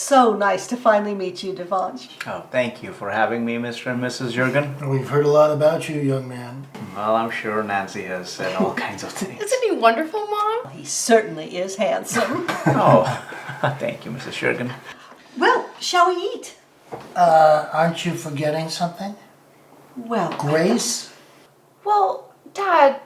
so nice to finally meet you, Devansh. Oh, thank you for having me, Mr. and Mrs. Jurgen. We've heard a lot about you, young man. Well, I'm sure Nancy has said all kinds of things. Isn't he wonderful, Mom? He certainly is handsome. Oh, thank you, Mrs. Jurgen. Well, shall we eat? Aren't you forgetting something? Well, Grace? Well, Dad,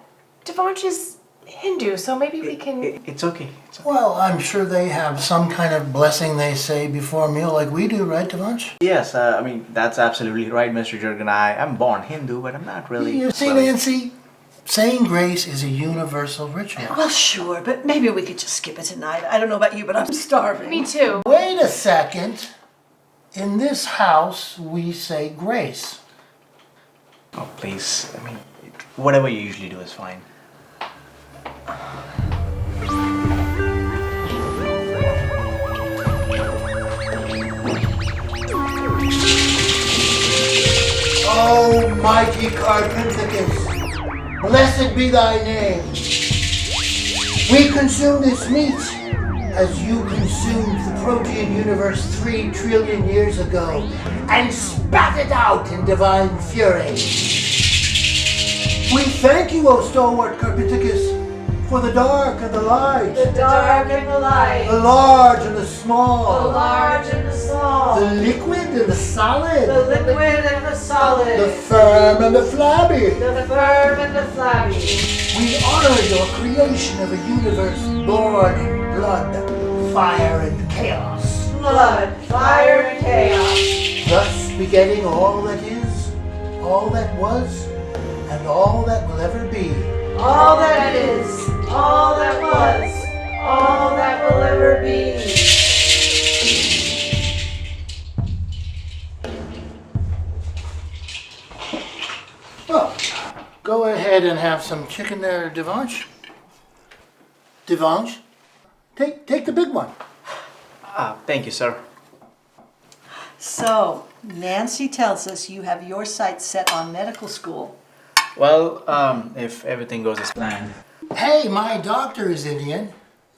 Devansh is Hindu, so maybe we can... It's okay. It's okay. Well, I'm sure they have some kind of blessing they say before a meal like we do, right, Devansh? Yes, I mean, that's absolutely right, Mr. Jurgen. I'm born Hindu, but I'm not really... You see, Nancy, saying grace is a universal ritual. well, sure, but maybe we could just skip it tonight. I don't know about you, but I'm starving. Me too. Wait a second. In this house, we say grace. Oh, please. I mean, whatever you usually do is fine. Almighty Karpinthicus, blessed be thy name. We consume this meat as you consumed the protein universe 3 trillion years ago and spat it out in divine fury. We thank you, O stalwart Karpinthicus, for the dark and the light, The dark and the light, the large and the small, the large and the small, the liquid and the solid, the liquid and the solid, the firm and the flabby. the firm and the flabby. We honor your creation of a universe born in blood, fire, and chaos, Blood, fire, and chaos. thus begetting all that is, all that was, and all that will ever be. All that is, all that was, all that will ever be. Well, go ahead and have some chicken there, Devansh. Devansh, take the big one. Thank you, sir. So, Nancy tells us you have your sights set on medical school. Well, if everything goes as planned. Hey, my doctor is Indian.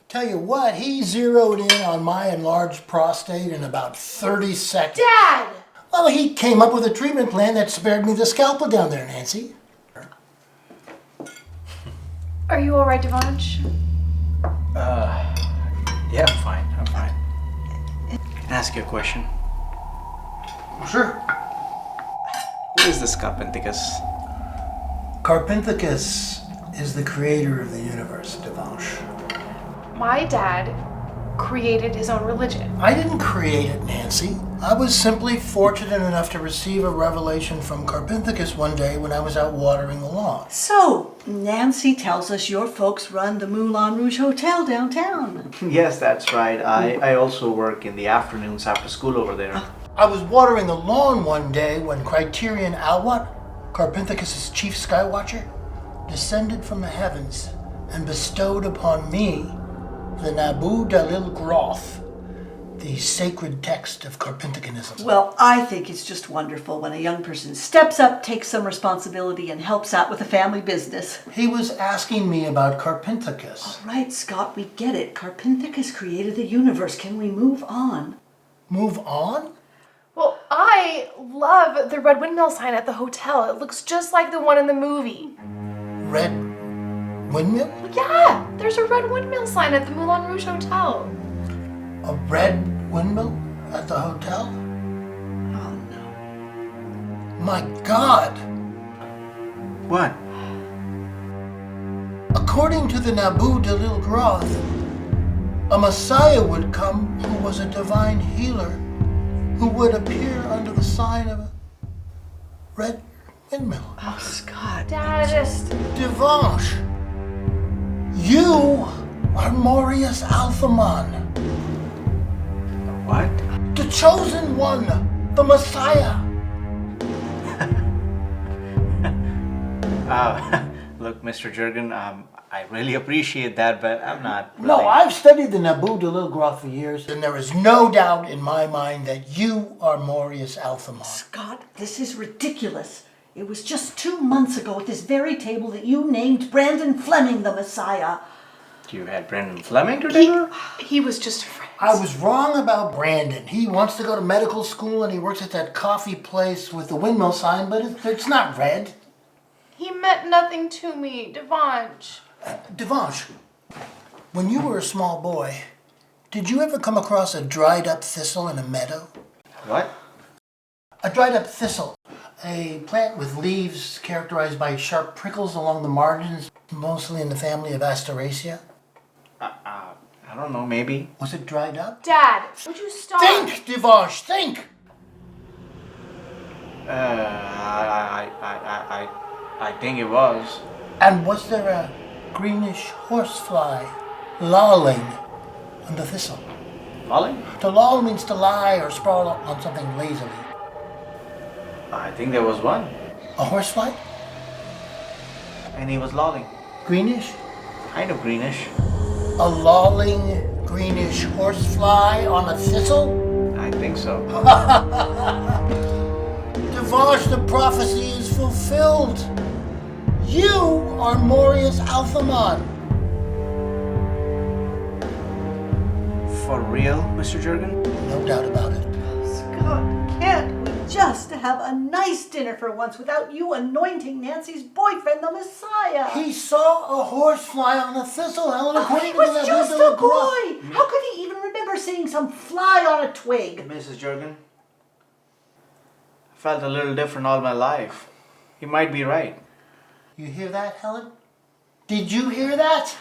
Tell you what, he zeroed in on my enlarged prostate in about 30 seconds. Dad! Well, he came up with a treatment plan that spared me the scalpel down there, Nancy. Are you alright, Devansh? Yeah, I'm fine. I'm fine. Can I ask you a question? Sure. Who is this Karpinthicus? Karpinthicus is the creator of the universe, Devansh. My dad created his own religion. I didn't create it, Nancy. I was simply fortunate enough to receive a revelation from Karpinthicus one day when I was out watering the lawn. So, Nancy tells us your folks run the Moulin Rouge Hotel downtown. Yes, that's right. I also work in the afternoons after school over there. I was watering the lawn one day when Criterion Alwat, Karpinthicus' chief skywatcher, descended from the heavens and bestowed upon me the Nabu Dalil Groth, the sacred text of Karpinthicanism. Well, I think it's just wonderful when a young person steps up, takes some responsibility, and helps out with a family business. He was asking me about Karpinthicus. All right, Scott, we get it. Karpinthicus created the universe. Can we move on? Move on? Well, I love the red windmill sign at the hotel. It looks just like the one in the movie. Red windmill? Yeah, there's a red windmill sign at the Moulin Rouge Hotel. A red windmill at the hotel? Oh, no. My God! What? According to the Nabu Dalil Groth, a Messiah would come who was a divine healer who would appear under the sign of a red windmill. Oh, Scott. Dad, Devansh, you are Morius Alphamon, What? the chosen one, the Messiah. Look, Mr. Jurgen, I really appreciate that, but I'm not really... No, I've studied the Nabu Dalil Groth for years, and there is no doubt in my mind that you are Morius Alphamon. Scott, this is ridiculous. It was just 2 months ago at this very table that you named Brandon Fleming the Messiah. You had Brendan Fleming to dinner? He was just a friend. I was wrong about Brandon. He wants to go to medical school and he works at that coffee place with the windmill sign, but it's not red. He meant nothing to me, Devansh. Devansh, when you were a small boy, did you ever come across a dried up thistle in a meadow? What? A dried up thistle, a plant with leaves characterized by sharp prickles along the margins, mostly in the family of Asteraceae. I don't know, maybe. Was it dried up? Dad, would you stop? Think, Devansh, think! I think it was. And was there a greenish horsefly lolling on the thistle? Falling? To loll means to lie or sprawl on something lazily. I think there was one. A horsefly? And he was lolling. Greenish? Kind of greenish. A lolling greenish horsefly on a thistle? I think so. Devansh, the prophecy is fulfilled. You are Morius Alphamon. For real, Mr. Jurgen? No doubt about it. Scott, can't we just have a nice dinner for once without you anointing Nancy's boyfriend the Messiah? He saw a horsefly on a thistle, Helen, according He to the was just Biblical a boy. How could he even remember seeing some fly on a twig? Mrs. Jurgen? I felt a little different all my life. He might be right. You hear that, Helen? Did you hear that?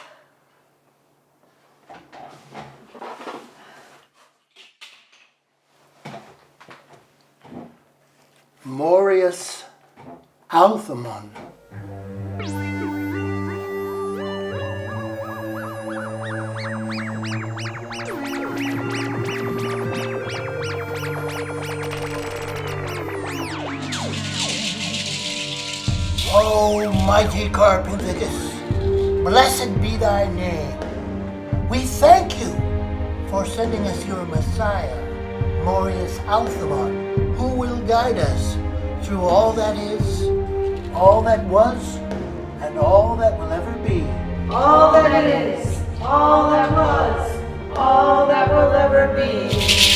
Morius Alphamon. O mighty Karpinthicus, blessed be thy name. We thank you for sending us your Messiah, Morius Alphamon, who will guide us through all that is, all that was, and all that will ever be. All that is, all that was, all that will ever be.